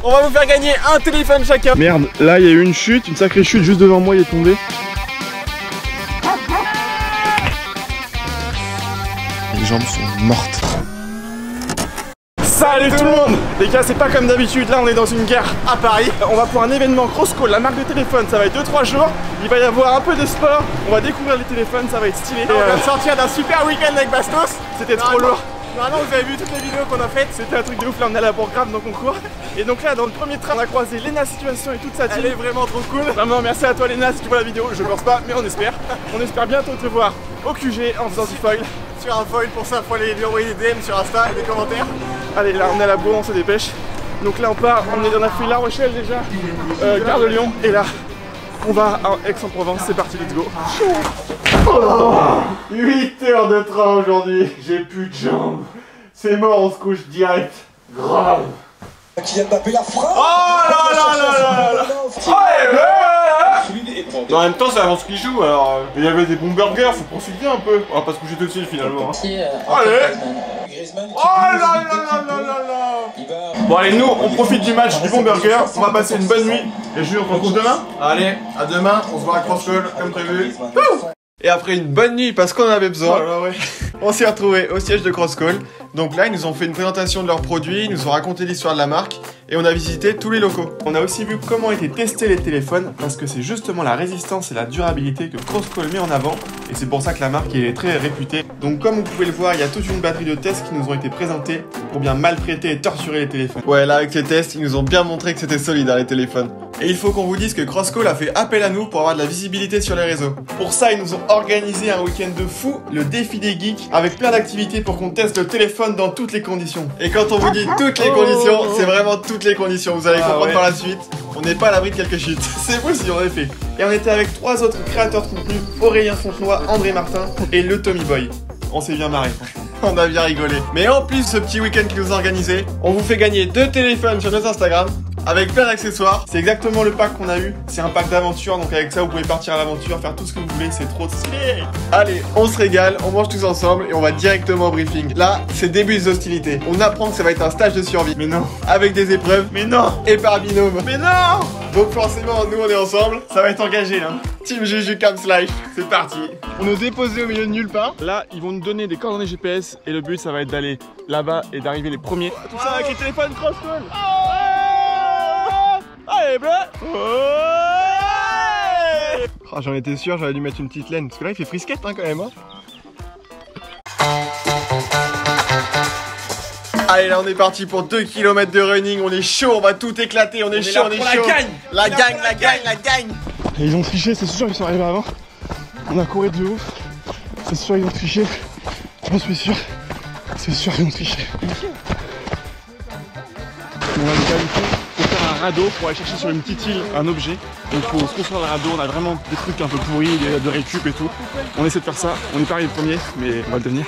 On va vous faire gagner un téléphone chacun. Merde, là il y a eu une chute, une sacrée chute juste devant moi, il est tombé. Les jambes sont mortes. Salut tout le monde. Les gars, c'est pas comme d'habitude, là on est dans une gare à Paris. On va pour un événement Crosscall, la marque de téléphone, ça va être 2-3 jours. Il va y avoir un peu de sport, on va découvrir les téléphones, ça va être stylé. On vient de sortir d'un super week-end avec Bastos, c'était trop lourd. Normalement vous avez vu toutes les vidéos qu'on a faites, c'était un truc de ouf, là on est à la Bourgrave donc on court. Et donc là dans le premier train on a croisé Léna Situation et toute sa team. Elle est vraiment trop cool. Vraiment merci à toi Léna si tu vois la vidéo, je pense pas mais on espère. On espère bientôt te voir au QG en faisant du foil. Sur un foil, pour ça faut aller lui envoyer des DM sur Insta et des commentaires. Allez là on est à la bourre, on se dépêche. Donc là on part, on a fait La Rochelle déjà, Gare de Lyon et là on va à Aix-en-Provence, c'est parti, let's go. Oh, 8 heures de train aujourd'hui, j'ai plus de jambes. C'est mort, on se couche direct. Grave. Qui vient de taper la frappe. Oh là là là là là. En même temps c'est avant ce qu'il joue alors. Il y avait des bons burgers, faut profiter un peu. On va pas se coucher tout de suite finalement. Allez. Oh là là là là là là. Bon allez, nous on profite du match, du bon burger. On va passer une bonne nuit. Et je on se retrouve demain. Allez, à demain, on se voit à Crosscall comme prévu. Et après une bonne nuit parce qu'on en avait besoin, Oh là, ouais. on s'est retrouvés au siège de Crosscall. Donc là ils nous ont fait une présentation de leurs produits, ils nous ont raconté l'histoire de la marque et on a visité tous les locaux. On a aussi vu comment étaient testés les téléphones parce que c'est justement la résistance et la durabilité que Crosscall met en avant et c'est pour ça que la marque est très réputée. Donc comme vous pouvez le voir, il y a toute une batterie de tests qui nous ont été présentés pour bien maltraiter et torturer les téléphones. Ouais, là avec ces tests, ils nous ont bien montré que c'était solide les téléphones. Et il faut qu'on vous dise que Crosscall a fait appel à nous pour avoir de la visibilité sur les réseaux. Pour ça, ils nous ont organisé un week-end de fou, le défi des geeks, avec plein d'activités pour qu'on teste le téléphone dans toutes les conditions. Et quand on vous dit toutes les conditions, c'est vraiment toutes les conditions. Vous allez comprendre par la suite. On n'est pas à l'abri de quelques chutes. C'est possible en effet. Et on était avec 3 autres créateurs de contenu, Aurélien Fontenoy, André Martin et le Tommy Boy. On s'est bien marré franchement. On a bien rigolé. Mais en plus, ce petit week-end qu'ils nous ont organisé, on vous fait gagner 2 téléphones sur notre Instagram avec plein d'accessoires. C'est exactement le pack qu'on a eu. C'est un pack d'aventure, donc avec ça vous pouvez partir à l'aventure, faire tout ce que vous voulez, c'est trop stylé. Allez, on se régale, on mange tous ensemble et on va directement au briefing. Là, c'est début des hostilités. On apprend que ça va être un stage de survie. Mais non. Avec des épreuves. Mais non. Et par binôme. Mais non. Donc forcément, nous on est ensemble. Ça va être engagé là. Team Juju Camps Life, c'est parti. On nous dépose au milieu de nulle part. Là, ils vont nous donner des coordonnées GPS et le but ça va être d'aller là-bas et d'arriver les premiers. Tout ça avec les téléphones Crosscall. Allez, bleu. Oh, j'en étais sûr, j'aurais dû mettre une petite laine parce que là il fait frisquette quand même. Allez, là on est parti pour 2 km de running, on est chaud, on va tout éclater, on est chaud, on est chaud. La gagne, la gagne, la gagne. Et ils ont triché, c'est sûr, ils sont arrivés avant. On a couru de ouf. C'est sûr, ils ont triché. J'en suis sûr. C'est sûr, ils ont triché. On va nous qualifier pour faire un radeau pour aller chercher sur une petite île un objet. Donc il faut se construire le radeau, on a vraiment des trucs un peu pourris, de récup et tout. On essaie de faire ça, on n'est pas arrivé le premier, mais on va le devenir.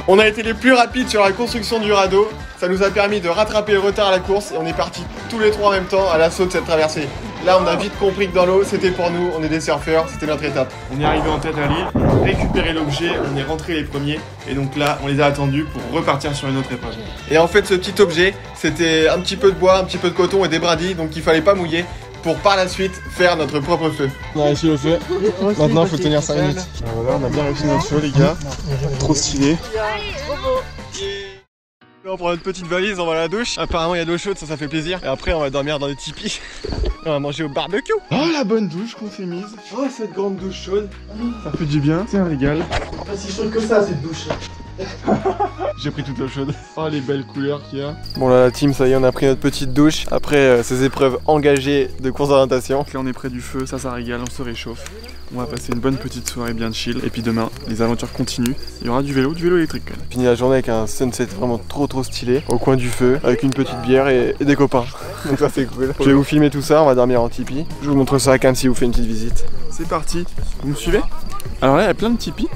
On a été les plus rapides sur la construction du radeau. Ça nous a permis de rattraper le retard à la course et on est partis tous les 3 en même temps à l'assaut de cette traversée. Là on a vite compris que dans l'eau c'était pour nous, on est des surfeurs, c'était notre étape. On est arrivé en tête à l'île, on a récupéré l'objet, on est rentré les premiers et donc là on les a attendus pour repartir sur une autre épreuve. Et en fait ce petit objet c'était un petit peu de bois, un petit peu de coton et des brindilles donc il fallait pas mouiller pour par la suite faire notre propre feu. On a réussi le feu, maintenant il faut tenir 5 minutes. Voilà, on a bien réussi notre feu les gars, trop stylé. Là, on prend notre petite valise, on va à la douche. Apparemment il y a de l'eau chaude, ça fait plaisir. Et après on va dormir dans des tipis. Et on va manger au barbecue. Oh la bonne douche qu'on s'est mise. Oh cette grande douche chaude. Ça fait du bien, c'est un régal. Pas si chaude que ça cette douche. J'ai pris toute l'eau chaude. Oh les belles couleurs qu'il y a. Bon là la team, ça y est, on a pris notre petite douche. Après ces épreuves engagées de course d'orientation. Là on est près du feu, ça régale, on se réchauffe. On va passer une bonne petite soirée bien chill. Et puis demain, les aventures continuent. Il y aura du vélo électrique quand même. Fini la journée avec un sunset vraiment trop stylé. Au coin du feu, avec une petite bière et des copains. Donc ça c'est cool. Je vais vous filmer tout ça, on va dormir en tipi. Je vous montre ça quand même si vous faites une petite visite. C'est parti, vous me suivez? Alors là il y a plein de tipis.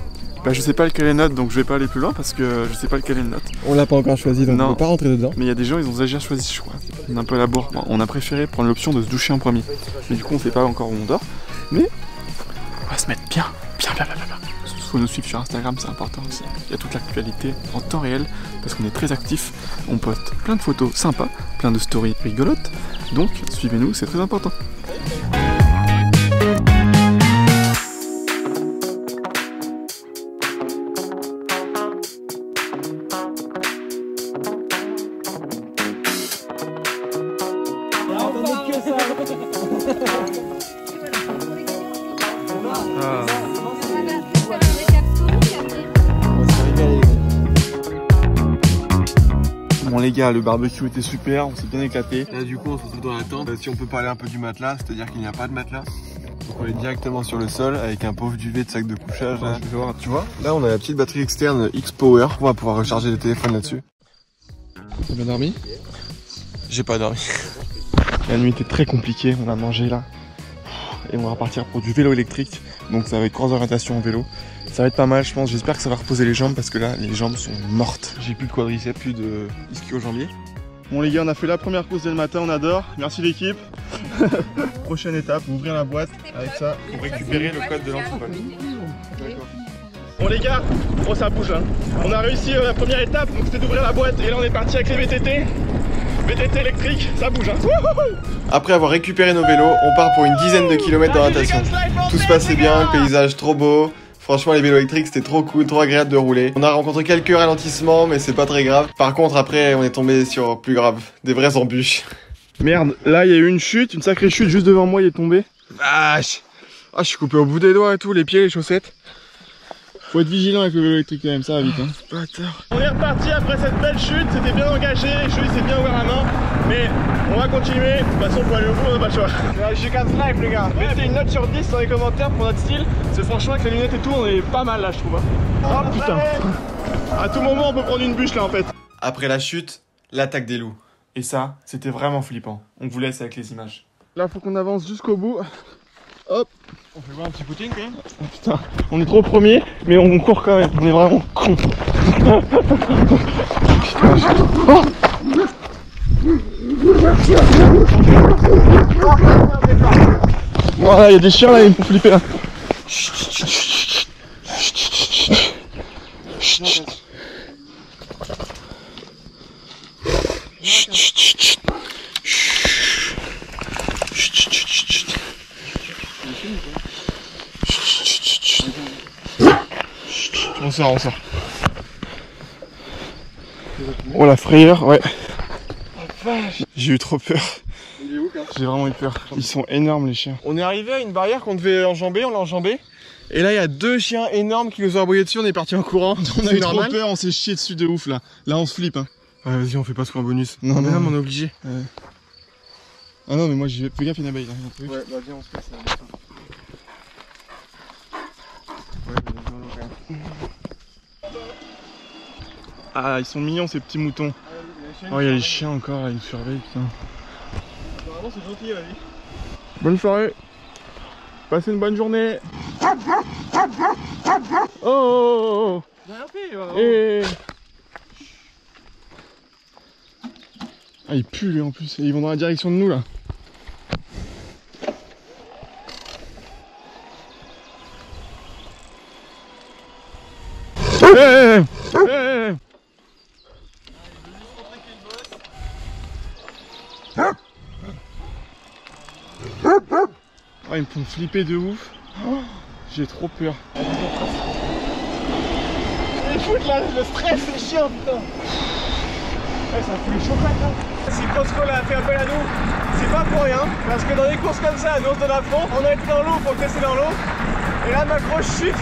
Bah je sais pas lequel est note donc je vais pas aller plus loin parce que je sais pas lequel est note. On l'a pas encore choisi donc on peut pas rentrer dedans. Mais il y a des gens ils ont déjà choisi ce choix. On est un peu à la bourre. On a préféré prendre l'option de se doucher en premier. Mais du coup on sait pas encore où on dort. Mais on va se mettre bien. faut nous suivre sur Instagram, c'est important aussi. Il y a toute l'actualité en temps réel parce qu'on est très actifs. On poste plein de photos sympas, plein de stories rigolotes. Donc suivez-nous, c'est très important. Bon les gars, le barbecue était super, on s'est bien éclaté. Là du coup on se retrouve dans la tente. Si on peut parler un peu du matelas, c'est-à-dire qu'il n'y a pas de matelas. Donc on est directement sur le sol avec un pauvre duvet de sac de couchage. Là. Tu vois, là on a la petite batterie externe X-Power. On va pouvoir recharger le téléphone là-dessus. T'as bien dormi? J'ai pas dormi. La nuit était très compliquée, on a mangé là. Et on va repartir pour du vélo électrique. Donc ça va être 3 orientations en vélo. Ça va être pas mal je pense, j'espère que ça va reposer les jambes parce que là les jambes sont mortes. J'ai plus de quadriceps, plus de ischio-jambier. Bon les gars, on a fait la première course dès le matin, on adore. Merci l'équipe. Prochaine étape, ouvrir la boîte avec ça pour récupérer le code de l'antivol. Bon les gars, oh ça bouge là. On a réussi la première étape, donc c'était d'ouvrir la boîte et là on est parti avec les VTT. VTT électrique, ça bouge hein. Après avoir récupéré nos vélos, on part pour une dizaine de kilomètres d'orientation. Tout se passait bien, le paysage trop beau. Franchement les vélos électriques c'était trop cool, trop agréable de rouler. On a rencontré quelques ralentissements mais c'est pas très grave. Par contre après on est tombé sur plus grave, des vraies embûches. Merde, là il y a eu une chute, une sacrée chute juste devant moi, il est tombé. Vache. Ah je suis coupé au bout des doigts et tout, les pieds, les chaussettes. Faut être vigilant avec le vélo électrique quand même, ça va vite hein. Bâtard. On est reparti après cette belle chute, c'était bien engagé, Julie s'est bien ouvert la main. Mais on va continuer, de toute façon pour aller au bout on n'a pas le choix. J'ai 15 live les gars, mettez une note sur 10 dans les commentaires pour notre style. C'est franchement avec les lunettes et tout on est pas mal là je trouve. Oh putain. À tout moment on peut prendre une bûche là en fait. Après la chute, l'attaque des loups. Et ça, c'était vraiment flippant. On vous laisse avec les images. Là faut qu'on avance jusqu'au bout. Hop. On fait voir un petit footing quand même. Oh, putain, on est trop premier, mais on court quand même, on est vraiment con. Oh. Voilà, il y a des chiens là, ils me font flipper là. On sort, on sort. Oh la frayeur, ouais. J'ai eu trop peur. J'ai vraiment eu peur. Ils sont énormes les chiens. On est arrivé à une barrière qu'on devait enjamber, on l'a enjambée. Et là il y a 2 chiens énormes qui nous ont aboyé dessus, on est parti en courant. On a eu trop peur, on s'est chié dessus de ouf là. Là on se flippe hein. Ouais vas-y on fait pas ce qu'on bonus. Non mais non mais on est obligé. Ouais. Ah non mais moi j'y vais, fais gaffe il y a une abeille là. Ouais bah viens on se passe là. Ah ils sont mignons ces petits moutons. Oh il y a les chiens encore là, ils nous surveillent putain. Apparemment c'est gentil la vie. Bonne soirée. Passez une bonne journée. Oh, oh, oh, oh. Et... Ah ils puent lui en plus, et ils vont dans la direction de nous là. Hey, hey, hey. Oh, ils me font flipper de ouf. Oh, j'ai trop peur. Ils foutent là, le stress, c'est chiant putain. Ouais, ça fout les chocolats là. Si Crossco a fait appel à nous, c'est pas pour rien. Parce que dans des courses comme ça, nous on se donne à fond. On a été dans l'eau pour le tester dans l'eau. Et là ma grosse chute,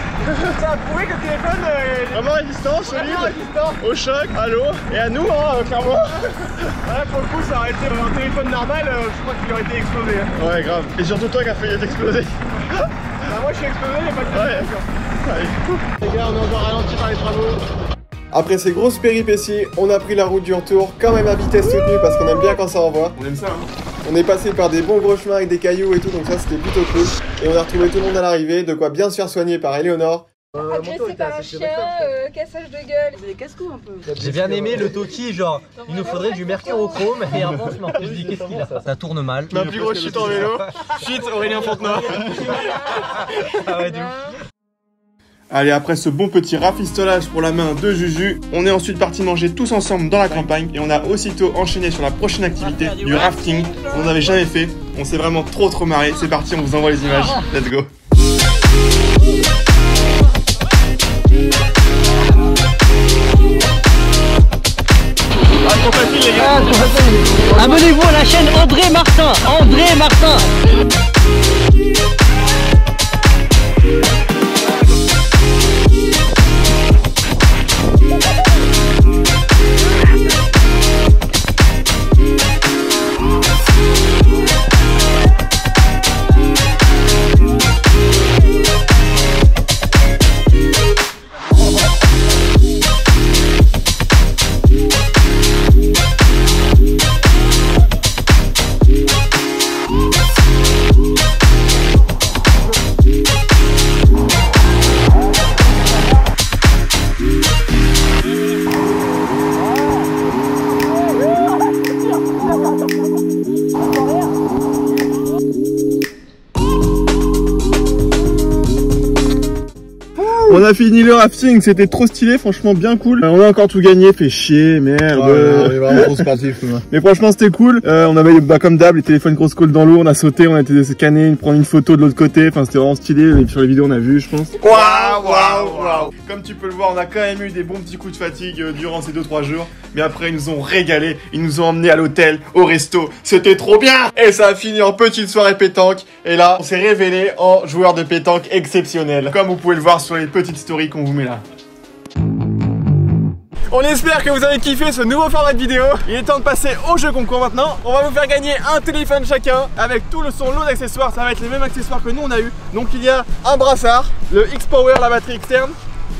ça a prouvé que le téléphone est vraiment résistant, solide, au choc, à l'eau et à nous hein, clairement. Là pour le coup ça aurait été un téléphone normal, je crois qu'il aurait été explosé. Hein. Ouais grave, et surtout toi qui as failli t'exploser. Bah moi je suis explosé, mais pas que ouais. Les gars on est encore ralenti par les travaux. Après ces grosses péripéties, on a pris la route du retour, quand même à vitesse soutenue parce qu'on aime bien quand ça envoie. On aime ça hein. On est passé par des bons gros chemins avec des cailloux et tout, donc ça c'était plutôt cool. Et on a retrouvé tout le monde à l'arrivée, de quoi bien se faire soigner par Eleonore. Agressé par un chien, cassage de gueule. C'est des casse-cou un peu. J'ai bien aimé le Toki, genre il nous faudrait du mercurochrome et avant je m'en je dis qu'est-ce qu'il a. Ça tourne mal. Ma plus grosse chute en vélo, chute Aurélien Fontenoy. Ah ouais, de ouf. Allez, après ce bon petit rafistolage pour la main de Juju, on est ensuite parti manger tous ensemble dans la campagne et on a aussitôt enchaîné sur la prochaine activité, du rafting. On n'avait jamais fait, on s'est vraiment trop marré. C'est parti, on vous envoie les images. Let's go. Abonnez-vous à la chaîne André Martin. On a fini le rafting, c'était trop stylé, franchement bien cool. On a encore tout gagné, fait chier, merde. On est vraiment trop sportif. Mais franchement c'était cool. On avait comme d'hab les téléphones cross-call dans l'eau, on a sauté, on a été scanné, prendre une photo de l'autre côté. Enfin c'était vraiment stylé. Et sur les vidéos on a vu, je pense. Waouh. Comme tu peux le voir, on a quand même eu des bons petits coups de fatigue durant ces 2-3 jours. Mais après ils nous ont régalé, ils nous ont emmenés à l'hôtel, au resto. C'était trop bien. Et ça a fini en petite soirée pétanque. Et là on s'est révélé en joueur de pétanque exceptionnel. Comme vous pouvez le voir sur les petites stories qu'on vous met là. On espère que vous avez kiffé ce nouveau format de vidéo. Il est temps de passer au jeu concours maintenant. On va vous faire gagner un téléphone chacun avec tout son lot d'accessoires. Ça va être les mêmes accessoires que nous on a eu. Donc il y a un brassard, le X-Power, la batterie externe,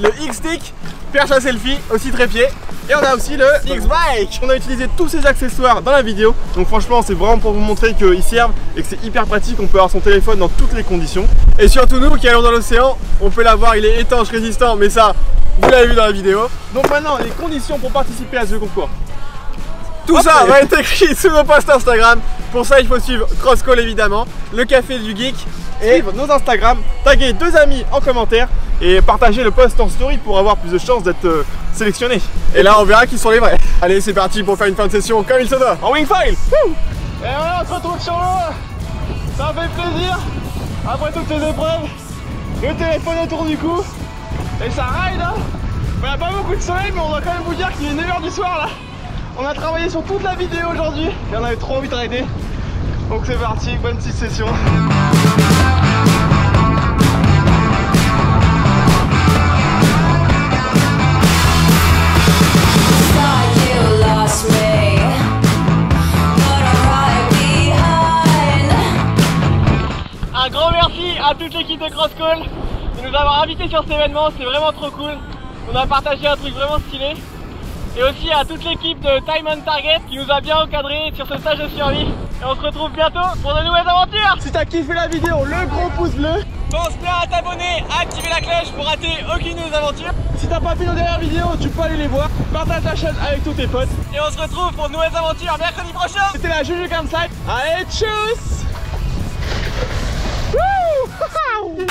le X-Stick, perche à selfie, aussi trépied. Et on a aussi le X-Bike. On a utilisé tous ces accessoires dans la vidéo. Donc franchement c'est vraiment pour vous montrer qu'ils servent et que c'est hyper pratique. On peut avoir son téléphone dans toutes les conditions. Et surtout nous qui allons dans l'océan, on peut l'avoir, il est étanche, résistant. Mais ça, vous l'avez vu dans la vidéo. Donc maintenant les conditions pour participer à ce concours. Tout ça va être écrit sous nos posts Instagram. Pour ça il faut suivre Crosscall évidemment, le café du geek et nos Instagram, taguer 2 amis en commentaire et partager le post en story pour avoir plus de chances d'être sélectionné. Et là on verra qui sont les vrais. Allez c'est parti pour faire une fin de session comme il se doit en wingfoil. Et voilà, on se retrouve sur l'eau. Ça fait plaisir. Après toutes ces épreuves, le téléphone autour du cou. Et ça ride hein. Il n'y a pas beaucoup de soleil mais on doit quand même vous dire qu'il est 9h du soir là. On a travaillé sur toute la vidéo aujourd'hui et on avait trop envie de rider. Donc c'est parti, bonne petite session. Un grand merci à toute l'équipe de Crosscall de nous avoir invités sur cet événement, c'est vraiment trop cool. On a partagé un truc vraiment stylé. Et aussi à toute l'équipe de Time on Target qui nous a bien encadrés sur ce stage de survie. Et on se retrouve bientôt pour de nouvelles aventures. Si t'as kiffé la vidéo, le gros pouce bleu. Pense bien à t'abonner, à activer la cloche pour rater aucune de nos aventures. Si t'as pas vu nos dernières vidéos, tu peux aller les voir. Partage la chaîne avec tous tes potes. Et on se retrouve pour de nouvelles aventures mercredi prochain. C'était la Juju Campsite. Allez, tchuss. Wouh.